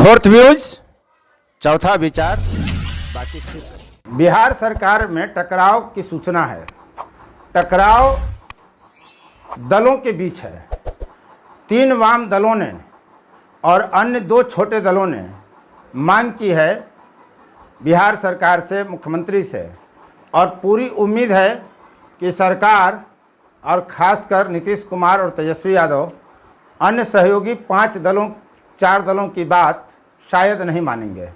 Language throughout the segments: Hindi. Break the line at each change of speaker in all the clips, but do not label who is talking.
फोर्थ व्यूज, चौथा विचार, बाकी ठीक। बिहार सरकार में टकराव की सूचना है। टकराव दलों के बीच है। 3 वाम दलों ने और अन्य 2 छोटे दलों ने मांग की है बिहार सरकार से, मुख्यमंत्री से, और पूरी उम्मीद है कि सरकार और खासकर नीतीश कुमार और तेजस्वी यादव अन्य सहयोगी 5 दलों 4 दलों की बात शायद नहीं मानेंगे।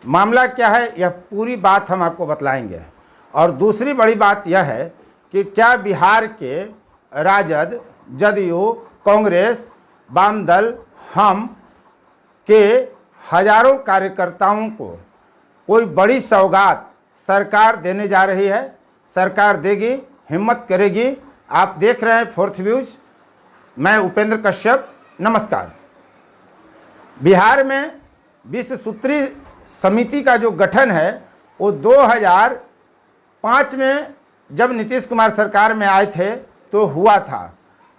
मामला क्या है, यह पूरी बात हम आपको बतलाएंगे। और दूसरी बड़ी बात यह है कि क्या बिहार के राजद, जदयू, कांग्रेस, वाम दल, हम के हजारों कार्यकर्ताओं को कोई बड़ी सौगात सरकार देने जा रही है। सरकार देगी, हिम्मत करेगी। आप देख रहे हैं फोर्थ व्यूज, मैं उपेंद्र कश्यप, नमस्कार। बिहार में 20 सूत्री समिति का जो गठन है वो 2005 में जब नीतीश कुमार सरकार में आए थे तो हुआ था,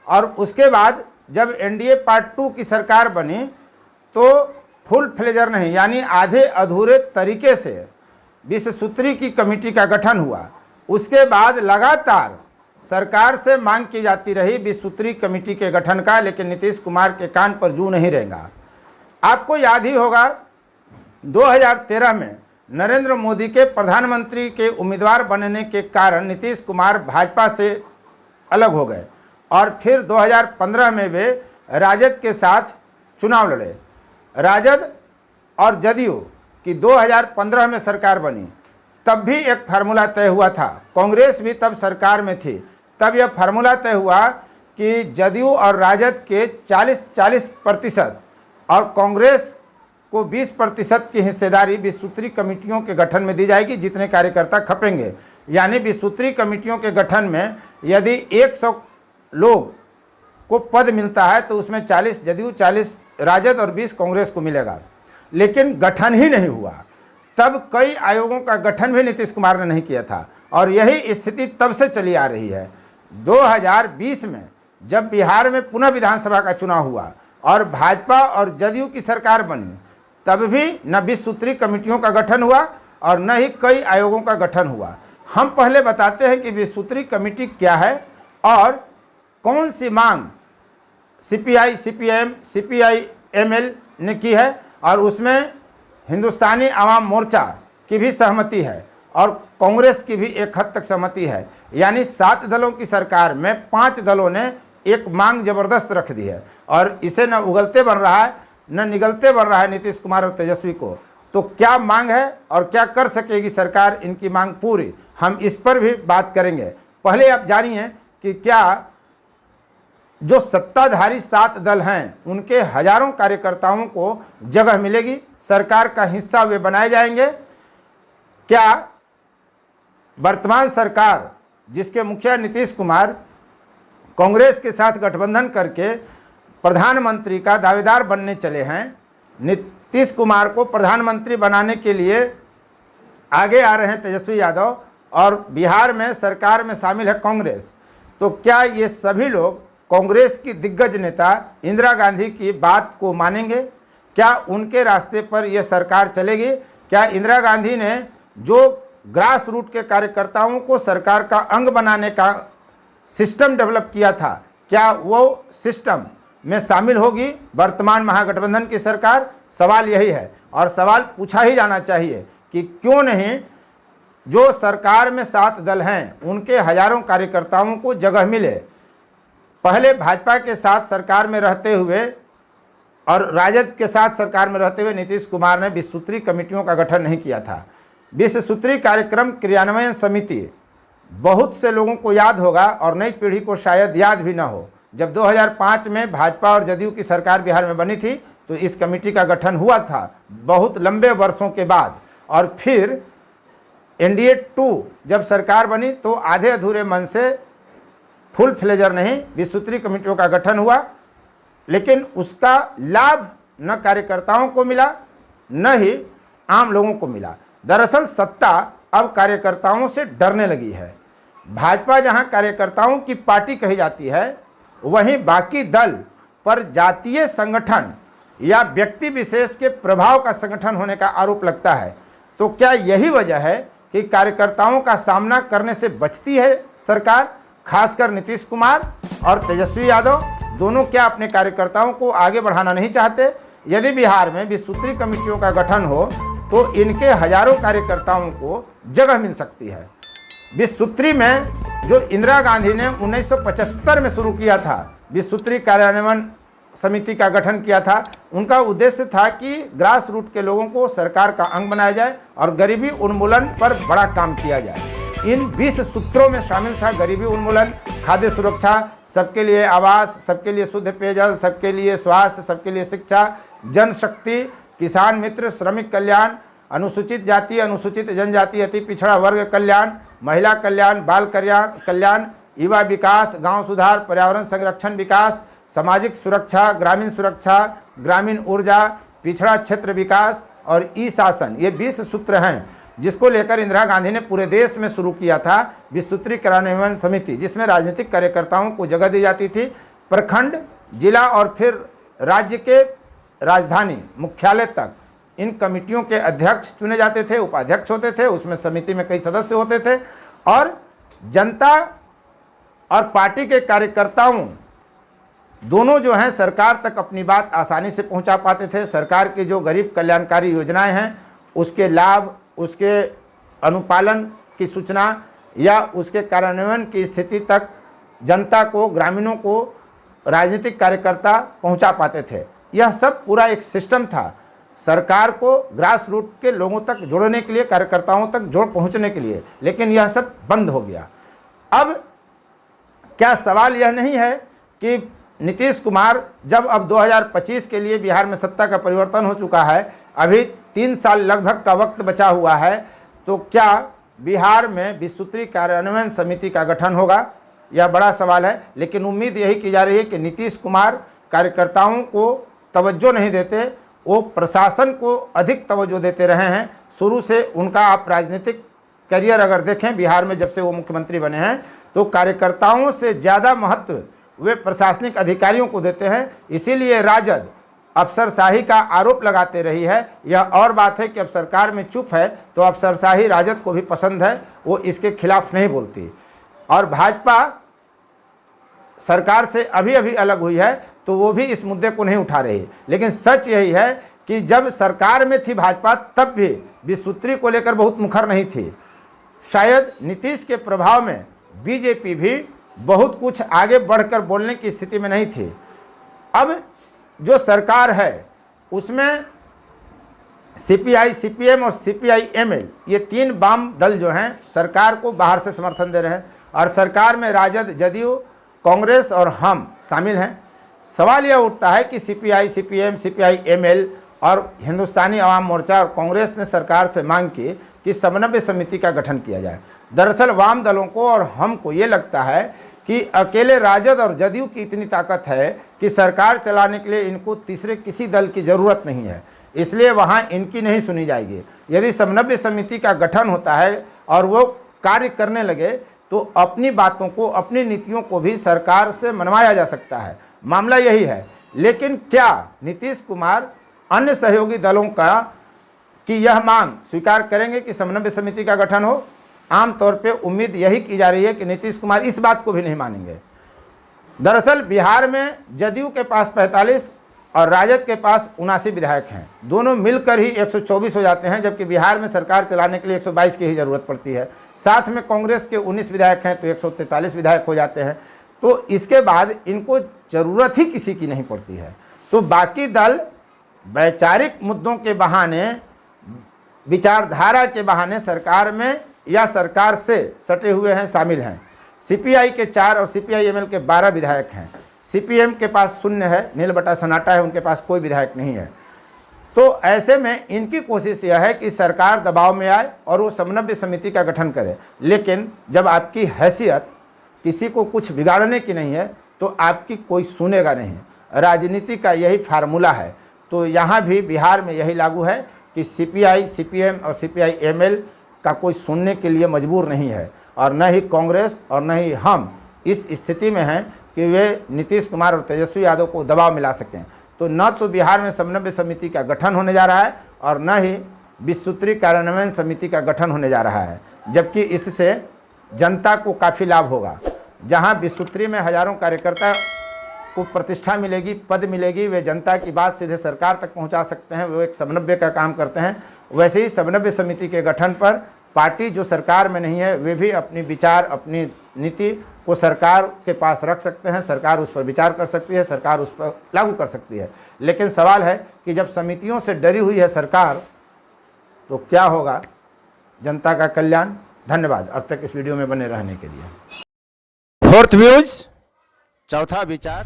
और उसके बाद जब एनडीए पार्ट 2 की सरकार बनी तो फुल फ्लेजर नहीं, यानी आधे अधूरे तरीके से 20 सूत्री की कमेटी का गठन हुआ। उसके बाद लगातार सरकार से मांग की जाती रही 20 सूत्री कमेटी के गठन का, लेकिन नीतीश कुमार के कान पर जू नहीं रहेगा। आपको याद ही होगा 2013 में नरेंद्र मोदी के प्रधानमंत्री के उम्मीदवार बनने के कारण नीतीश कुमार भाजपा से अलग हो गए, और फिर 2015 में वे राजद के साथ चुनाव लड़े। राजद और जदयू की 2015 में सरकार बनी, तब भी एक फार्मूला तय हुआ था। कांग्रेस भी तब सरकार में थी। तब यह फार्मूला तय हुआ कि जदयू और राजद के 40-40% और कांग्रेस को 20% की हिस्सेदारी 20 सूत्री कमेटियों के गठन में दी जाएगी, जितने कार्यकर्ता खपेंगे। यानी 20 सूत्री कमेटियों के गठन में यदि 100 लोग को पद मिलता है तो उसमें 40 जदयू, 40 राजद और 20 कांग्रेस को मिलेगा। लेकिन गठन ही नहीं हुआ। तब कई आयोगों का गठन भी नीतीश कुमार ने नहीं किया था, और यही स्थिति तब से चली आ रही है। 2020 में जब बिहार में पुनः विधानसभा का चुनाव हुआ और भाजपा और जदयू की सरकार बनी, तब भी न 20 सूत्री कमेटियों का गठन हुआ और न ही कई आयोगों का गठन हुआ। हम पहले बताते हैं कि 20 सूत्री कमेटी क्या है और कौन सी मांग सीपीआई, सीपीएम, सीपीआई-एमएल ने की है, और उसमें हिंदुस्तानी आवाम मोर्चा की भी सहमति है और कांग्रेस की भी एक हद तक सहमति है। यानी 7 दलों की सरकार में 5 दलों ने एक मांग जबरदस्त रख दी है, और इसे न उगलते बन रहा है न निगलते बन रहा है नीतीश कुमार और तेजस्वी को। तो क्या मांग है और क्या कर सकेगी सरकार इनकी मांग पूरी, हम इस पर भी बात करेंगे। पहले आप जानिए कि क्या जो सत्ताधारी 7 दल हैं उनके हजारों कार्यकर्ताओं को जगह मिलेगी, सरकार का हिस्सा वे बनाए जाएंगे। क्या वर्तमान सरकार, जिसके मुखिया नीतीश कुमार कांग्रेस के साथ गठबंधन करके प्रधानमंत्री का दावेदार बनने चले हैं, नीतीश कुमार को प्रधानमंत्री बनाने के लिए आगे आ रहे हैं तेजस्वी यादव, और बिहार में सरकार में शामिल है कांग्रेस, तो क्या ये सभी लोग कांग्रेस की दिग्गज नेता इंदिरा गांधी की बात को मानेंगे? क्या उनके रास्ते पर यह सरकार चलेगी? क्या इंदिरा गांधी ने जो ग्रास रूट के कार्यकर्ताओं को सरकार का अंग बनाने का सिस्टम डेवलप किया था, क्या वो सिस्टम में शामिल होगी वर्तमान महागठबंधन की सरकार? सवाल यही है, और सवाल पूछा ही जाना चाहिए कि क्यों नहीं जो सरकार में 7 दल हैं उनके हजारों कार्यकर्ताओं को जगह मिले। पहले भाजपा के साथ सरकार में रहते हुए और राजद के साथ सरकार में रहते हुए नीतीश कुमार ने 20 सूत्री कमेटियों का गठन नहीं किया था। 20 सूत्री कार्यक्रम क्रियान्वयन समिति बहुत से लोगों को याद होगा और नई पीढ़ी को शायद याद भी ना हो। जब 2005 में भाजपा और जदयू की सरकार बिहार में बनी थी तो इस कमेटी का गठन हुआ था बहुत लंबे वर्षों के बाद, और फिर एनडीए 2 जब सरकार बनी तो आधे अधूरे मन से, फुल फ्लेजर नहीं, 20 सूत्री कमेटियों का गठन हुआ, लेकिन उसका लाभ न कार्यकर्ताओं को मिला न ही आम लोगों को मिला। दरअसल सत्ता अब कार्यकर्ताओं से डरने लगी है। भाजपा जहां कार्यकर्ताओं की पार्टी कही जाती है, वहीं बाकी दल पर जातीय संगठन या व्यक्ति विशेष के प्रभाव का संगठन होने का आरोप लगता है। तो क्या यही वजह है कि कार्यकर्ताओं का सामना करने से बचती है सरकार, खासकर नीतीश कुमार और तेजस्वी यादव दोनों क्या अपने कार्यकर्ताओं को आगे बढ़ाना नहीं चाहते? यदि बिहार में 20 सूत्री कमेटियों का गठन हो तो इनके हजारों कार्यकर्ताओं को जगह मिल सकती है। 20 सूत्री में जो इंदिरा गांधी ने 1975 में शुरू किया था, 20 सूत्री कार्यान्वयन समिति का गठन किया था, उनका उद्देश्य था कि ग्रास रूट के लोगों को सरकार का अंग बनाया जाए और गरीबी उन्मूलन पर बड़ा काम किया जाए। इन 20 सूत्रों में शामिल था गरीबी उन्मूलन, खाद्य सुरक्षा, सबके लिए आवास, सबके लिए शुद्ध पेयजल, सबके लिए स्वास्थ्य, सबके लिए शिक्षा, जनशक्ति, किसान मित्र, श्रमिक कल्याण, अनुसूचित जाति, अनुसूचित जनजाति, अति पिछड़ा वर्ग कल्याण, महिला कल्याण, बाल कल्याण, युवा विकास, गांव सुधार, पर्यावरण संरक्षण विकास, सामाजिक सुरक्षा, ग्रामीण ऊर्जा, पिछड़ा क्षेत्र विकास और ई शासन। ये 20 सूत्र हैं जिसको लेकर इंदिरा गांधी ने पूरे देश में शुरू किया था 20 सूत्री कार्यान्वयन समिति, जिसमें राजनीतिक कार्यकर्ताओं को जगह दी जाती थी। प्रखंड, जिला और फिर राज्य के राजधानी मुख्यालय तक इन कमेटियों के अध्यक्ष चुने जाते थे, उपाध्यक्ष होते थे, उसमें समिति में कई सदस्य होते थे और जनता और पार्टी के कार्यकर्ताओं दोनों जो हैं सरकार तक अपनी बात आसानी से पहुंचा पाते थे। सरकार की जो गरीब कल्याणकारी योजनाएं हैं उसके लाभ, उसके अनुपालन की सूचना या उसके कार्यान्वयन की स्थिति तक जनता को, ग्रामीणों को राजनीतिक कार्यकर्ता पहुंचा पाते थे। यह सब पूरा एक सिस्टम था सरकार को ग्रास रूट के लोगों तक जोड़ने के लिए, कार्यकर्ताओं तक जोड़ पहुंचने के लिए, लेकिन यह सब बंद हो गया। अब क्या सवाल यह नहीं है कि नीतीश कुमार जब अब 2025 के लिए बिहार में सत्ता का परिवर्तन हो चुका है, अभी 3 साल लगभग का वक्त बचा हुआ है, तो क्या बिहार में 20 सूत्री कार्यान्वयन समिति का गठन होगा? यह बड़ा सवाल है। लेकिन उम्मीद यही की जा रही है कि नीतीश कुमार कार्यकर्ताओं को तवज्जो नहीं देते, वो प्रशासन को अधिक तवज्जो देते रहे हैं। शुरू से उनका आप राजनीतिक करियर अगर देखें बिहार में, जब से वो मुख्यमंत्री बने हैं, तो कार्यकर्ताओं से ज़्यादा महत्व वे प्रशासनिक अधिकारियों को देते हैं। इसीलिए राजद अफसरशाही का आरोप लगाते रही है। यह और बात है कि अब सरकार में चुप है तो अफसरशाही राजद को भी पसंद है, वो इसके खिलाफ नहीं बोलती। और भाजपा सरकार से अभी अभी अलग हुई है तो वो भी इस मुद्दे को नहीं उठा रही। लेकिन सच यही है कि जब सरकार में थी भाजपा तब भी 20 सूत्री को लेकर बहुत मुखर नहीं थी। शायद नीतीश के प्रभाव में बीजेपी भी बहुत कुछ आगे बढ़कर बोलने की स्थिति में नहीं थी। अब जो सरकार है उसमें सीपीआई, सीपीएम और सीपीआई-एमएल ये 3 वाम दल जो हैं सरकार को बाहर से समर्थन दे रहे हैं और सरकार में राजद, जदयू, कांग्रेस और हम शामिल हैं। सवाल यह उठता है कि सीपीआई, सीपीएम, सीपीआई-एमएल और हिंदुस्तानी अवाम मोर्चा और कांग्रेस ने सरकार से मांग की कि समन्वय समिति का गठन किया जाए। दरअसल वाम दलों को और हमको ये लगता है कि अकेले राजद और जदयू की इतनी ताकत है कि सरकार चलाने के लिए इनको तीसरे किसी दल की ज़रूरत नहीं है, इसलिए वहाँ इनकी नहीं सुनी जाएगी। यदि समन्वय समिति का गठन होता है और वो कार्य करने लगे तो अपनी बातों को, अपनी नीतियों को भी सरकार से मनवाया जा सकता है। मामला यही है। लेकिन क्या नीतीश कुमार अन्य सहयोगी दलों का की यह मांग स्वीकार करेंगे कि समन्वय समिति का गठन हो? आमतौर पे उम्मीद यही की जा रही है कि नीतीश कुमार इस बात को भी नहीं मानेंगे। दरअसल बिहार में जदयू के पास 45 और राजद के पास 79 विधायक हैं। दोनों मिलकर ही 124 हो जाते हैं, जबकि बिहार में सरकार चलाने के लिए 122 की ही ज़रूरत पड़ती है। साथ में कांग्रेस के 19 विधायक हैं तो 143 विधायक हो जाते हैं। तो इसके बाद इनको ज़रूरत ही किसी की नहीं पड़ती है। तो बाकी दल वैचारिक मुद्दों के बहाने, विचारधारा के बहाने सरकार में या सरकार से सटे हुए हैं, शामिल हैं। सीपीआई के 4 और सीपीआई-एमएल के 12 विधायक हैं। सीपीएम के पास शून्य है, नील बटा सन्नाटा है, उनके पास कोई विधायक नहीं है। तो ऐसे में इनकी कोशिश यह है कि सरकार दबाव में आए और वो समन्वय समिति का गठन करे। लेकिन जब आपकी हैसियत किसी को कुछ बिगाड़ने की नहीं है तो आपकी कोई सुनेगा नहीं। राजनीति का यही फार्मूला है। तो यहाँ भी बिहार में यही लागू है कि सीपीआई, सीपीएम और सीपीआई-एमएल का कोई सुनने के लिए मजबूर नहीं है और न ही कांग्रेस और न ही हम इस स्थिति में हैं कि वे नीतीश कुमार और तेजस्वी यादव को दबाव में ला सकें। तो न तो बिहार में समन्वय समिति का गठन होने जा रहा है और न ही 20 सूत्री कार्यान्वयन समिति का गठन होने जा रहा है, जबकि इससे जनता को काफ़ी लाभ होगा। जहां 20 सूत्री में हजारों कार्यकर्ता को प्रतिष्ठा मिलेगी, पद मिलेगी, वे जनता की बात सीधे सरकार तक पहुंचा सकते हैं, वो एक समन्वय का काम करते हैं। वैसे ही समन्वय समिति के गठन पर पार्टी जो सरकार में नहीं है वे भी अपनी विचार, अपनी नीति को सरकार के पास रख सकते हैं, सरकार उस पर विचार कर सकती है, सरकार उस पर लागू कर सकती है। लेकिन सवाल है कि जब समितियों से डरी हुई है सरकार तो क्या होगा जनता का कल्याण। धन्यवाद अब तक इस वीडियो में बने रहने के लिए। फोर्थ व्यूज, चौथा विचार।